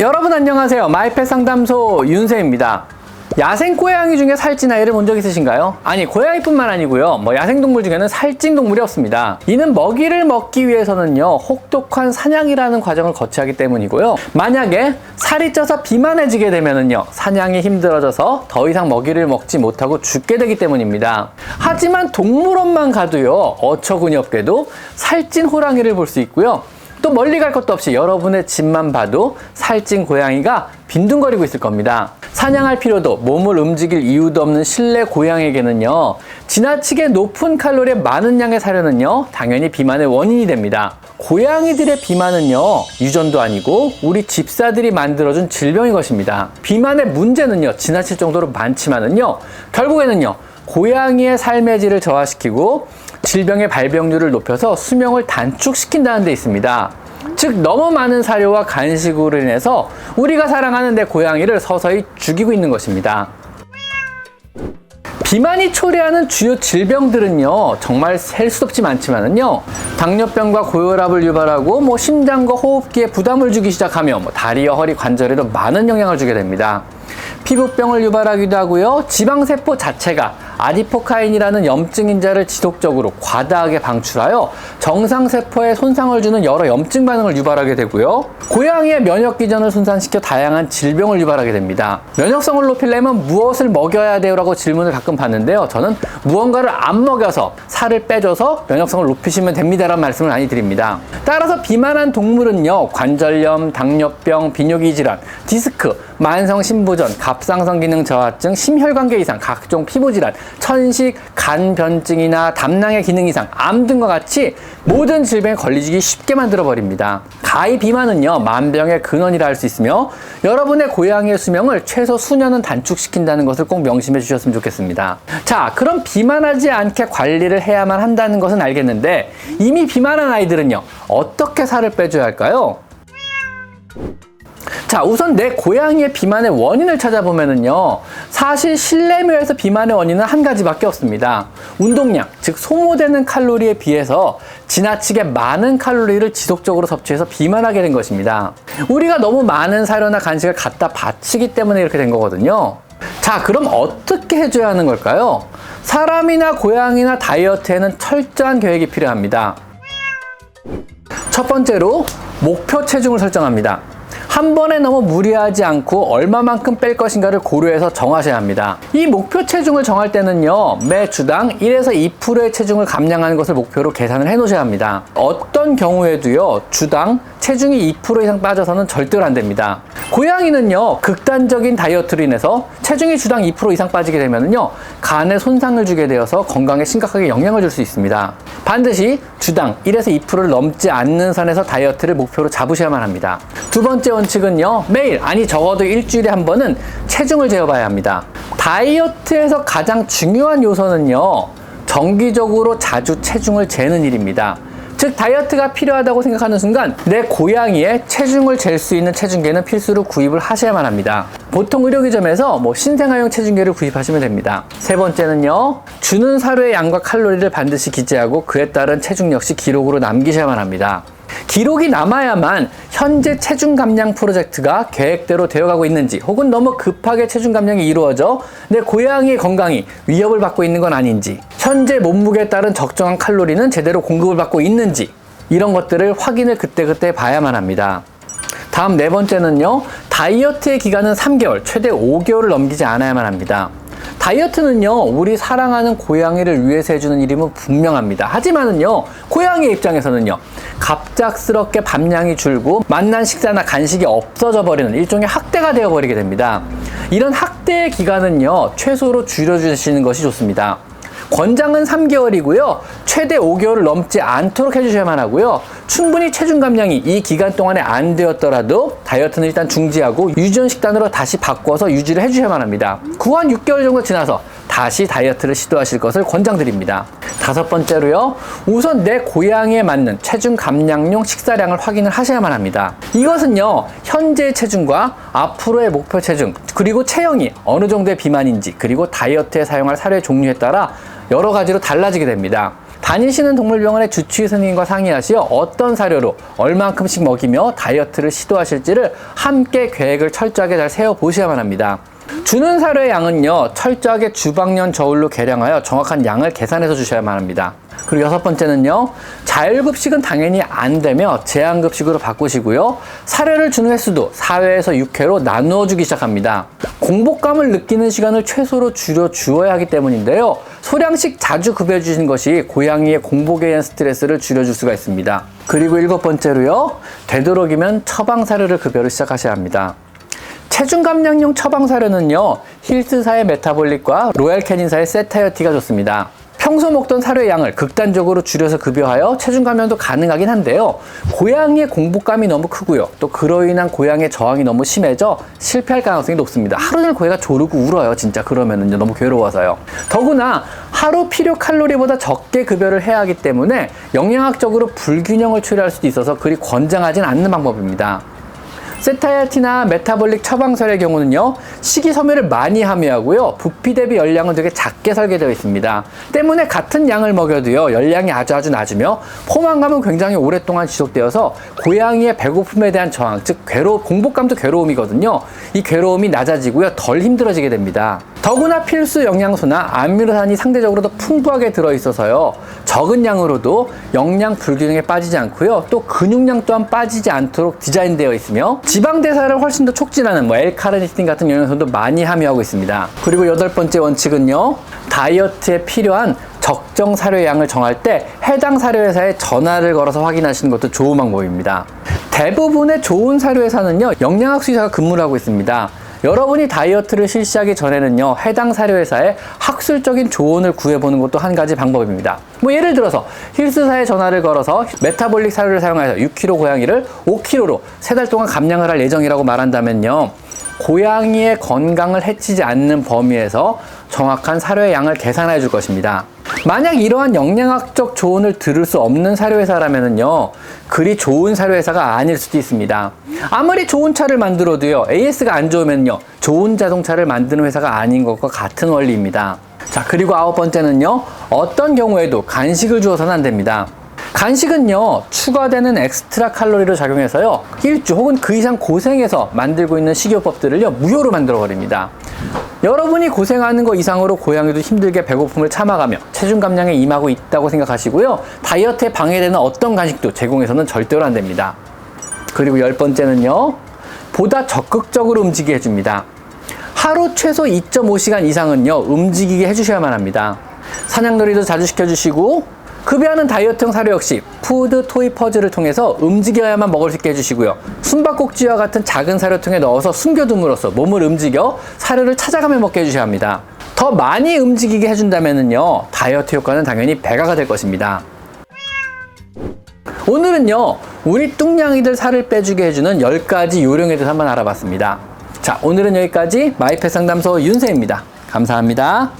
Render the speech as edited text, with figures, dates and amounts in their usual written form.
여러분 안녕하세요. 마이펫 상담소 윤세입니다. 야생 고양이 중에 살찐 아이를 본 적 있으신가요? 아니, 고양이뿐만 아니고요, 야생동물 중에는 살찐 동물이 없습니다. 이는 먹이를 먹기 위해서는요, 혹독한 사냥이라는 과정을 거쳐야 하기 때문이고요. 만약에 살이 쪄서 비만해지게 되면은요, 사냥이 힘들어져서 더 이상 먹이를 먹지 못하고 죽게 되기 때문입니다. 하지만 동물원만 가도요, 어처구니없게도 살찐 호랑이를 볼 수 있고요. 또 멀리 갈 것도 없이 여러분의 집만 봐도 살찐 고양이가 빈둥거리고 있을 겁니다. 사냥할 필요도, 몸을 움직일 이유도 없는 실내 고양이에게는요, 지나치게 높은 칼로리의 많은 양의 사료는요, 당연히 비만의 원인이 됩니다. 고양이들의 비만은요, 유전도 아니고 우리 집사들이 만들어준 질병인 것입니다. 비만의 문제는요, 지나칠 정도로 많지만은요, 결국에는요, 고양이의 삶의 질을 저하시키고 질병의 발병률을 높여서 수명을 단축시킨다는 데 있습니다. 즉, 너무 많은 사료와 간식으로 인해서 우리가 사랑하는 내 고양이를 서서히 죽이고 있는 것입니다. 비만이 초래하는 주요 질병들은요, 정말 셀 수 없지 많지만은요, 당뇨병과 고혈압을 유발하고 심장과 호흡기에 부담을 주기 시작하며 다리와 허리 관절에도 많은 영향을 주게 됩니다. 피부병을 유발하기도 하고요, 지방세포 자체가 아디포카인이라는 염증 인자를 지속적으로 과다하게 방출하여 정상세포에 손상을 주는 여러 염증 반응을 유발하게 되고요, 고양이의 면역기전을 손상시켜 다양한 질병을 유발하게 됩니다. 면역성을 높이려면 무엇을 먹여야 돼요? 라고 질문을 가끔 받는데요, 저는 무언가를 안 먹여서 살을 빼줘서 면역성을 높이시면 됩니다 라는 말씀을 많이 드립니다. 따라서 비만한 동물은요, 관절염, 당뇨병, 비뇨기 질환, 디스크, 만성 신부전, 갑상선 기능 저하증, 심혈관계 이상, 각종 피부질환, 천식, 간 변증이나 담낭의 기능 이상, 암 등과 같이 모든 질병에 걸리기 쉽게 만들어 버립니다. 가히 비만은요, 만병의 근원이라 할 수 있으며 여러분의 고양이의 수명을 최소 수년은 단축시킨다는 것을 꼭 명심해 주셨으면 좋겠습니다. 자, 그럼 비만하지 않게 관리를 해야만 한다는 것은 알겠는데, 이미 비만한 아이들은요, 어떻게 살을 빼줘야 할까요? 자, 우선 내 고양이의 비만의 원인을 찾아보면은요, 사실 실내묘에서 비만의 원인은 한 가지밖에 없습니다. 운동량, 즉 소모되는 칼로리에 비해서 지나치게 많은 칼로리를 지속적으로 섭취해서 비만하게 된 것입니다. 우리가 너무 많은 사료나 간식을 갖다 바치기 때문에 이렇게 된 거거든요. 자, 그럼 어떻게 해줘야 하는 걸까요? 사람이나 고양이나 다이어트에는 철저한 계획이 필요합니다. 첫 번째로 목표 체중을 설정합니다. 한 번에 너무 무리하지 않고 얼마만큼 뺄 것인가를 고려해서 정하셔야 합니다. 이 목표 체중을 정할 때는요, 매 주당 1에서 2%의 체중을 감량하는 것을 목표로 계산을 해 놓으셔야 합니다. 어떤 경우에도요, 주당 체중이 2% 이상 빠져서는 절대로 안 됩니다. 고양이는요, 극단적인 다이어트로 인해서 체중이 주당 2% 이상 빠지게 되면요, 간에 손상을 주게 되어서 건강에 심각하게 영향을 줄 수 있습니다. 반드시 주당 1에서 2%를 넘지 않는 선에서 다이어트를 목표로 잡으셔야만 합니다. 두 번째 원칙은요, 매일, 아니 적어도 일주일에 한 번은 체중을 재어봐야 합니다. 다이어트에서 가장 중요한 요소는요, 정기적으로 자주 체중을 재는 일입니다. 즉, 다이어트가 필요하다고 생각하는 순간 내 고양이의 체중을 잴 수 있는 체중계는 필수로 구입을 하셔야만 합니다. 보통 의료기점에서 신생아용 체중계를 구입하시면 됩니다. 세 번째는요, 주는 사료의 양과 칼로리를 반드시 기재하고 그에 따른 체중 역시 기록으로 남기셔야만 합니다. 기록이 남아야만 현재 체중 감량 프로젝트가 계획대로 되어가고 있는지, 혹은 너무 급하게 체중 감량이 이루어져 내 고양이의 건강이 위협을 받고 있는 건 아닌지, 현재 몸무게에 따른 적정한 칼로리는 제대로 공급을 받고 있는지, 이런 것들을 확인을 그때그때 봐야만 합니다. 다음 네 번째는요, 다이어트의 기간은 3개월, 최대 5개월을 넘기지 않아야만 합니다. 다이어트는요, 우리 사랑하는 고양이를 위해서 해주는 일임은 분명합니다. 하지만은요, 고양이의 입장에서는요, 갑작스럽게 밥량이 줄고 만난 식사나 간식이 없어져 버리는 일종의 학대가 되어버리게 됩니다. 이런 학대의 기간은요, 최소로 줄여주시는 것이 좋습니다. 권장은 3개월이고요. 최대 5개월을 넘지 않도록 해주셔야만 하고요. 충분히 체중 감량이 이 기간 동안에 안 되었더라도 다이어트는 일단 중지하고 유전 식단으로 다시 바꿔서 유지를 해주셔야만 합니다. 구한 6개월 정도 지나서 다시 다이어트를 시도하실 것을 권장드립니다. 다섯 번째로요, 우선 내 고양이에 맞는 체중 감량용 식사량을 확인을 하셔야만 합니다. 이것은요, 현재의 체중과 앞으로의 목표 체중, 그리고 체형이 어느 정도의 비만인지, 그리고 다이어트에 사용할 사료의 종류에 따라 여러 가지로 달라지게 됩니다. 다니시는 동물병원의 주치의 선생님과 상의하시어 어떤 사료로 얼만큼씩 먹이며 다이어트를 시도하실지를 함께 계획을 철저하게 잘 세워보셔야만 합니다. 주는 사료의 양은요, 철저하게 주방용 저울로 계량하여 정확한 양을 계산해서 주셔야만 합니다. 그리고 여섯 번째는요, 자율급식은 당연히 안 되며 제한급식으로 바꾸시고요, 사료를 주는 횟수도 4회에서 6회로 나누어 주기 시작합니다. 공복감을 느끼는 시간을 최소로 줄여 주어야 하기 때문인데요, 소량씩 자주 급여 주시는 것이 고양이의 공복에 의한 스트레스를 줄여줄 수가 있습니다. 그리고 일곱 번째로요, 되도록이면 처방 사료를 급여를 시작하셔야 합니다. 체중 감량용 처방 사료는요, 힐스사의 메타볼릭과 로얄 캐닌사의 세타이어티가 좋습니다. 평소 먹던 사료의 양을 극단적으로 줄여서 급여하여 체중 감량도 가능하긴 한데요, 고양이의 공복감이 너무 크고요, 또 그로 인한 고양이의 저항이 너무 심해져 실패할 가능성이 높습니다. 하루 종일 고양이가 조르고 울어요. 진짜 그러면은 너무 괴로워서요. 더구나 하루 필요 칼로리보다 적게 급여를 해야 하기 때문에 영양학적으로 불균형을 초래할 수도 있어서 그리 권장하진 않는 방법입니다. 세타이어티나 메타볼릭 처방사료의 경우는요, 식이섬유를 많이 함유하고요, 부피 대비 열량은 되게 작게 설계되어 있습니다. 때문에 같은 양을 먹여도요, 열량이 아주 낮으며 포만감은 굉장히 오랫동안 지속되어서 고양이의 배고픔에 대한 저항, 즉 공복감도 괴로움이거든요. 이 괴로움이 낮아지고요, 덜 힘들어지게 됩니다. 더구나 필수 영양소나 아미노산이 상대적으로 더 풍부하게 들어있어서요, 적은 양으로도 영양 불균형에 빠지지 않고요, 또 근육량 또한 빠지지 않도록 디자인되어 있으며 지방 대사를 훨씬 더 촉진하는 L카르니틴 같은 영양소도 많이 함유하고 있습니다. 그리고 여덟 번째 원칙은요, 다이어트에 필요한 적정 사료의 양을 정할 때 해당 사료회사에 전화를 걸어서 확인하시는 것도 좋은 방법입니다. 대부분의 좋은 사료회사는요, 영양학 수의사가 근무를 하고 있습니다. 여러분이 다이어트를 실시하기 전에는요, 해당 사료회사의 학술적인 조언을 구해보는 것도 한 가지 방법입니다. 예를 들어서 힐스사에 전화를 걸어서 메타볼릭 사료를 사용해서 6kg 고양이를 5kg로 3달 동안 감량을 할 예정이라고 말한다면요, 고양이의 건강을 해치지 않는 범위에서 정확한 사료의 양을 계산해 줄 것입니다. 만약 이러한 영양학적 조언을 들을 수 없는 사료회사라면요, 그리 좋은 사료회사가 아닐 수도 있습니다. 아무리 좋은 차를 만들어도요, AS가 안 좋으면요, 좋은 자동차를 만드는 회사가 아닌 것과 같은 원리입니다. 자, 그리고 아홉 번째는요, 어떤 경우에도 간식을 주어서는 안 됩니다. 간식은요, 추가되는 엑스트라 칼로리로 작용해서요, 일주 혹은 그 이상 고생해서 만들고 있는 식이요법들을요, 무효로 만들어버립니다. 여러분이 고생하는 것 이상으로 고양이도 힘들게 배고픔을 참아가며 체중 감량에 임하고 있다고 생각하시고요, 다이어트에 방해되는 어떤 간식도 제공해서는 절대로 안 됩니다. 그리고 열 번째는요, 보다 적극적으로 움직이게 해줍니다. 하루 최소 2.5시간 이상은요, 움직이게 해주셔야만 합니다. 사냥놀이도 자주 시켜주시고, 급여하는 다이어트용 사료 역시 푸드 토이 퍼즐을 통해서 움직여야만 먹을 수 있게 해주시고요, 숨바꼭질과 같은 작은 사료통에 넣어서 숨겨둠으로써 몸을 움직여 사료를 찾아가며 먹게 해주셔야 합니다. 더 많이 움직이게 해준다면요, 다이어트 효과는 당연히 배가가 될 것입니다. 오늘은요, 우리 뚱냥이들 살을 빼주게 해주는 10가지 요령에 대해서 한번 알아봤습니다. 자, 오늘은 여기까지 마이펫 상담소 윤세입니다. 감사합니다.